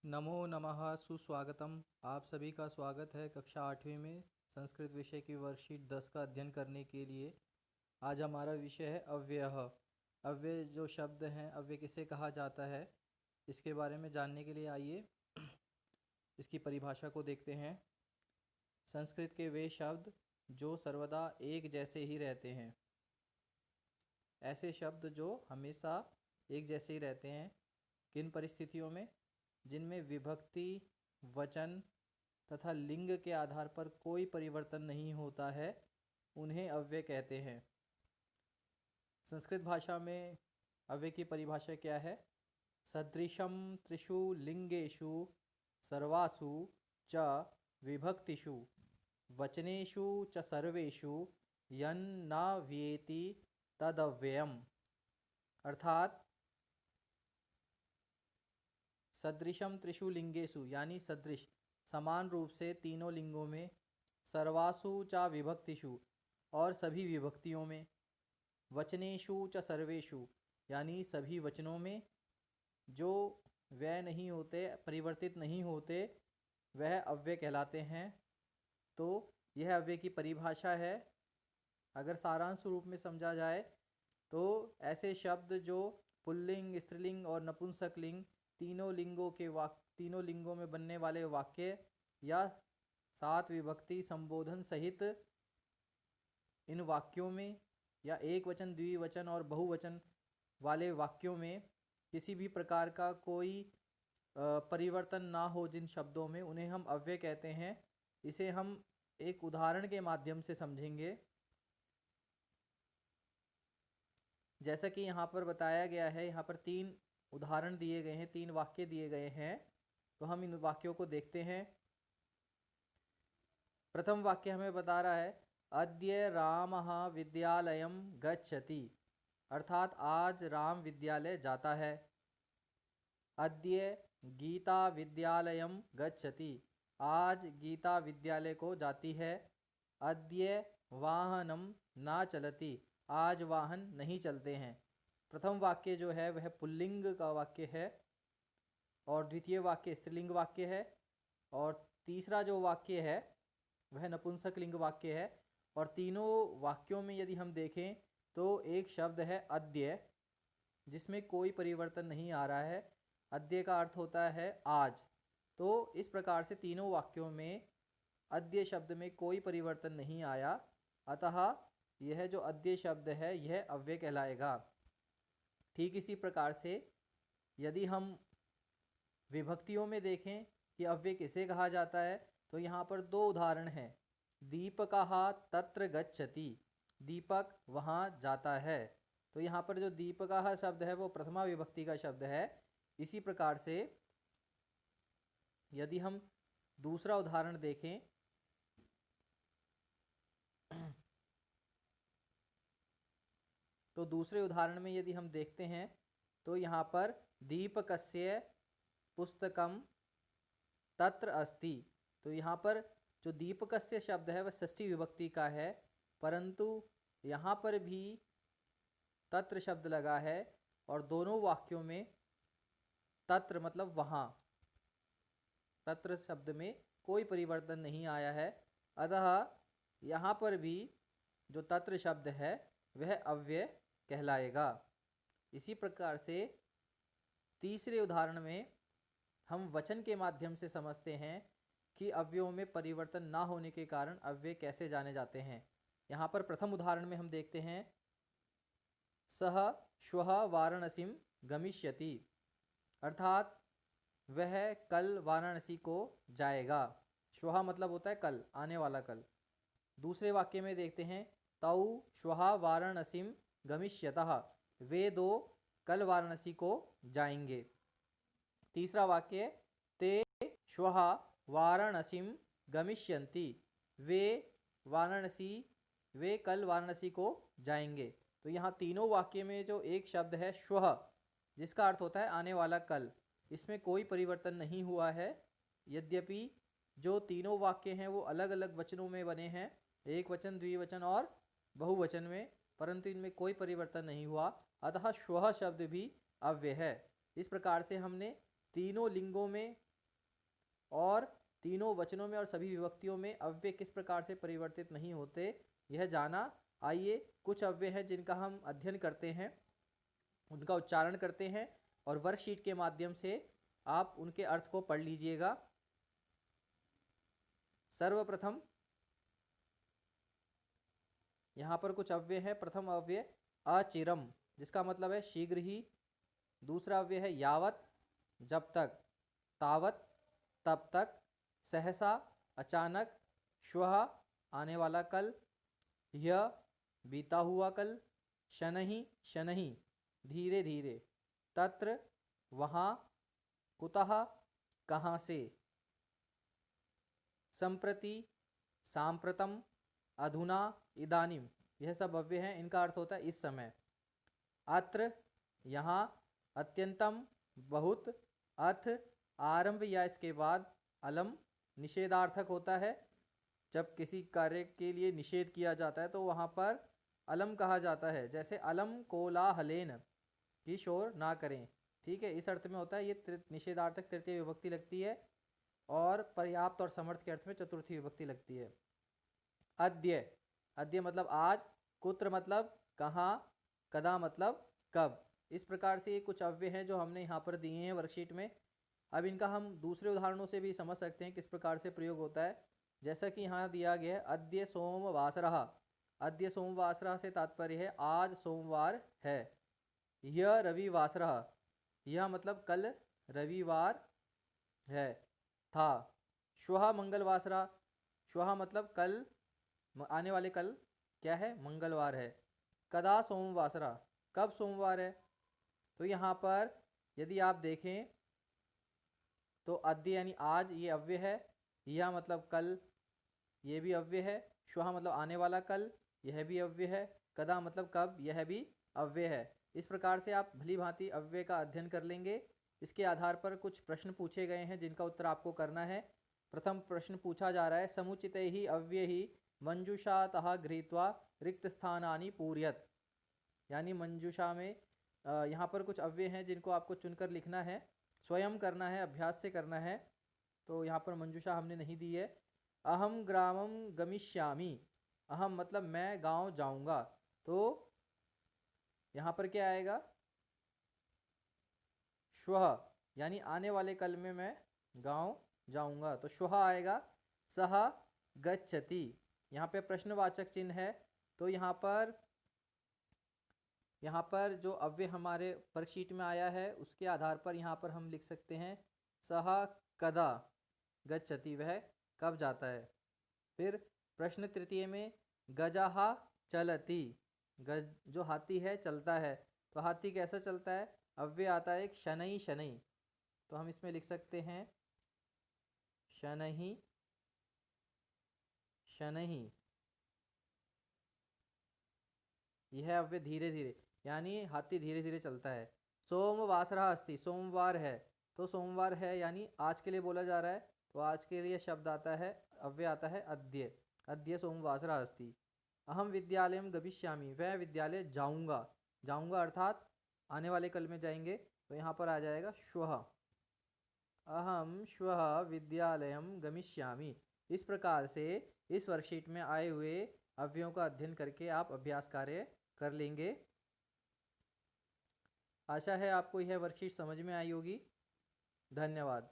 नमो नमः सुस्वागतम। आप सभी का स्वागत है कक्षा 8वीं में संस्कृत विषय की वर्कशीट 10 का अध्ययन करने के लिए। आज हमारा विषय है अव्यय। अव्यय जो शब्द हैं, अव्यय किसे कहा जाता है, इसके बारे में जानने के लिए आइए इसकी परिभाषा को देखते हैं। संस्कृत के वे शब्द जो सर्वदा एक जैसे ही रहते हैं, ऐसे शब्द जो हमेशा एक जैसे ही रहते हैं। किन परिस्थितियों में? जिनमें विभक्ति, वचन तथा लिंग के आधार पर कोई परिवर्तन नहीं होता है, उन्हें अव्यय कहते हैं। संस्कृत भाषा में अव्यय की परिभाषा क्या है? सदृशम त्रिषु लिंगेषु सर्वासु च विभक्तिषु वचनेषु च सर्वेषु यन्न व्येति तदव्ययम्। अर्थात सदृशम त्रिषु लिंगेषु यानी सदृश समान रूप से तीनों लिंगों में, सर्वासु च विभक्तिषु और सभी विभक्तियों में, वचनेषु च सर्वेषु यानी सभी वचनों में जो व्यय नहीं होते, परिवर्तित नहीं होते, वह अव्यय कहलाते हैं। तो यह अव्यय की परिभाषा है। अगर सारांश रूप में समझा जाए तो ऐसे शब्द जो पुल्लिंग, स्त्रीलिंग और नपुंसकलिंग तीनों लिंगों में बनने वाले वाक्य या 7 विभक्ति संबोधन सहित इन वाक्यों में या एक वचन, द्विवचन और बहुवचन वाले वाक्यों में किसी भी प्रकार का कोई परिवर्तन ना हो जिन शब्दों में, उन्हें हम अव्यय कहते हैं। इसे हम एक उदाहरण के माध्यम से समझेंगे। जैसा कि यहाँ पर बताया गया है, यहाँ पर 3 उदाहरण दिए गए हैं, 3 वाक्य दिए गए हैं। तो हम इन वाक्यों को देखते हैं। प्रथम वाक्य हमें बता रहा है अद्य रामः विद्यालयं गच्छति, अर्थात आज राम विद्यालय जाता है। अद्य गीता विद्यालयं गच्छति, आज गीता विद्यालय को जाती है। अद्य वाहनम न चलति, आज वाहन नहीं चलते हैं। प्रथम वाक्य जो है वह पुल्लिंग का वाक्य है और द्वितीय वाक्य स्त्रीलिंग वाक्य है, और तीसरा जो वाक्य है वह नपुंसकलिंग वाक्य है। और तीनों वाक्यों में यदि हम देखें तो एक शब्द है अद्य, जिसमें कोई परिवर्तन नहीं आ रहा है। अद्य का अर्थ होता है आज। तो इस प्रकार से तीनों वाक्यों में अद्य शब्द में कोई परिवर्तन नहीं आया, अतः यह जो अद्य शब्द है यह अव्यय कहलाएगा। ठीक इसी प्रकार से यदि हम विभक्तियों में देखें कि अव्यय किसे कहा जाता है, तो यहाँ पर 2 उदाहरण हैं। दीपकः तत्र गच्छति, दीपक वहाँ जाता है। तो यहाँ पर जो दीपकः शब्द है वो प्रथमा विभक्ति का शब्द है। इसी प्रकार से यदि हम दूसरा उदाहरण देखें तो दूसरे उदाहरण में यदि हम देखते हैं तो यहाँ पर दीपकस्य पुस्तकम तत्र अस्ति। तो यहाँ पर जो दीपकस्य शब्द है वह षष्ठी विभक्ति का है, परंतु यहाँ पर भी तत्र शब्द लगा है और दोनों वाक्यों में तत्र मतलब वहाँ, तत्र शब्द में कोई परिवर्तन नहीं आया है। अतः यहाँ पर भी जो तत्र शब्द है वह अव्यय कहलाएगा। इसी प्रकार से तीसरे उदाहरण में हम वचन के माध्यम से समझते हैं कि अव्ययों में परिवर्तन ना होने के कारण अव्यय कैसे जाने जाते हैं। यहाँ पर प्रथम उदाहरण में हम देखते हैं सह श्वः वाराणसीं गमिष्यति, अर्थात वह कल वाराणसी को जाएगा। श्वः मतलब होता है कल, आने वाला कल। दूसरे वाक्य में देखते हैं तौ श्वः वाराणसीं गमिष्यतः, वे 2 कल वाराणसी को जाएंगे। तीसरा वाक्य ते श्वः वाराणसीं गमिष्यन्ति, वे कल वाराणसी को जाएंगे। तो यहाँ तीनों वाक्य में जो एक शब्द है श्वः, जिसका अर्थ होता है आने वाला कल, इसमें कोई परिवर्तन नहीं हुआ है। यद्यपि जो तीनों वाक्य हैं वो अलग अलग वचनों में बने हैं, एक वचन, द्विवचन और बहुवचन में, परंतु इनमें कोई परिवर्तन नहीं हुआ, अतः श्वः शब्द भी अव्यय है। इस प्रकार से हमने तीनों लिंगों में और तीनों वचनों में और सभी विभक्तियों में अव्यय किस प्रकार से परिवर्तित नहीं होते यह जाना। आइए कुछ अव्यय हैं जिनका हम अध्ययन करते हैं, उनका उच्चारण करते हैं और वर्कशीट के माध्यम से आप उनके अर्थ को पढ़ लीजिएगा। सर्वप्रथम यहाँ पर कुछ अव्यय है। प्रथम अव्यय अचिरम, जिसका मतलब है शीघ्र ही। दूसरा अव्यय है यावत, जब तक। तावत, तब तक। सहसा, अचानक। श्वः, आने वाला कल। यह, बीता हुआ कल। शनहि, शनहि, धीरे धीरे। तत्र, वहाँ। कुतः, कहाँ से। संप्रति, सांप्रतम। अधुना, इदानीम, यह सब अव्यय हैं, इनका अर्थ होता है इस समय। अत्र, यहाँ। अत्यंतम, बहुत। अथ, आरंभ या इसके बाद। अलम, निषेधार्थक होता है। जब किसी कार्य के लिए निषेध किया जाता है तो वहाँ पर अलम कहा जाता है। जैसे अलम कोलाहलेन, कि शोर ना करें। ठीक है, इस अर्थ में होता है। ये निषेधार्थक तृतीय विभक्ति लगती है और पर्याप्त और समर्थ के अर्थ में चतुर्थी विभक्ति लगती है। अद्य, अद्य मतलब आज। कुत्र मतलब कहाँ। कदा मतलब कब। इस प्रकार से ये कुछ अव्यय हैं जो हमने यहाँ पर दिए हैं वर्कशीट में। अब इनका हम दूसरे उदाहरणों से भी समझ सकते हैं किस प्रकार से प्रयोग होता है। जैसा कि यहाँ दिया गया है, अद्य सोमवासरः। अद्य सोमवासरः से तात्पर्य है आज सोमवार है। यह रविवासरः, यह मतलब कल रविवार है, था। श्वः मंगलवासरः, श्वः मतलब कल, आने वाले कल क्या है, मंगलवार है। कदा सोमवासरः, कब सोमवार है। तो यहाँ पर यदि आप देखें तो अद्य यानी आज, ये अव्यय है। यह मतलब कल, ये भी अव्यय है। श्वः मतलब आने वाला कल, यह भी अव्यय है। कदा मतलब कब, यह भी अव्यय है। इस प्रकार से आप भली भांति अव्यय का अध्ययन कर लेंगे। इसके आधार पर कुछ प्रश्न पूछे गए हैं जिनका उत्तर आपको करना है। प्रथम प्रश्न पूछा जा रहा है, समुचितैः ही अव्यय ही मंजूषातः गृहीत्वा रिक्त स्थानानि पूरयत। यानी मंजूषा में यहाँ पर कुछ अव्यय हैं जिनको आपको चुनकर लिखना है, स्वयं करना है, अभ्यास से करना है। तो यहाँ पर मंजूषा हमने नहीं दी है। अहम ग्रामम गमिष्यामि, अहम मतलब मैं गांव जाऊंगा। तो यहाँ पर क्या आएगा, श्वः यानी आने वाले कल में मैं गांव जाऊंगा, तो श्वः आएगा। सह गच्छति, यहाँ पे प्रश्नवाचक चिन्ह है। तो यहाँ पर जो अव्यय हमारे वर्कशीट में आया है उसके आधार पर यहाँ पर हम लिख सकते हैं सह कदा गच्छति, वह कब जाता है। फिर प्रश्न तृतीय में गजः चलति, गज जो हाथी है चलता है। तो हाथी कैसा चलता है, अव्यय आता है एक शनैः शनैः। तो हम इसमें लिख सकते हैं शनैः शनैः, यह अव्यय धीरे धीरे, यानी हाथी धीरे धीरे चलता है। सोमवासरः अस्ति, सोमवार है। तो सोमवार है यानी आज के लिए बोला जा रहा है, तो आज के लिए शब्द आता है, अव्यय आता है अद्य। अद्य सोमवासरः अस्ति। अहम विद्यालयम गमिष्यामि, वह विद्यालय जाऊंगा। जाऊंगा अर्थात आने वाले कल में जाएंगे, तो यहाँ पर आ जाएगा श्वः। अहम श्वः विद्यालयम गमिष्यामि। इस प्रकार से इस वर्कशीट में आए हुए अव्ययों का अध्ययन करके आप अभ्यास कार्य कर लेंगे। आशा है आपको यह वर्कशीट समझ में आई होगी। धन्यवाद।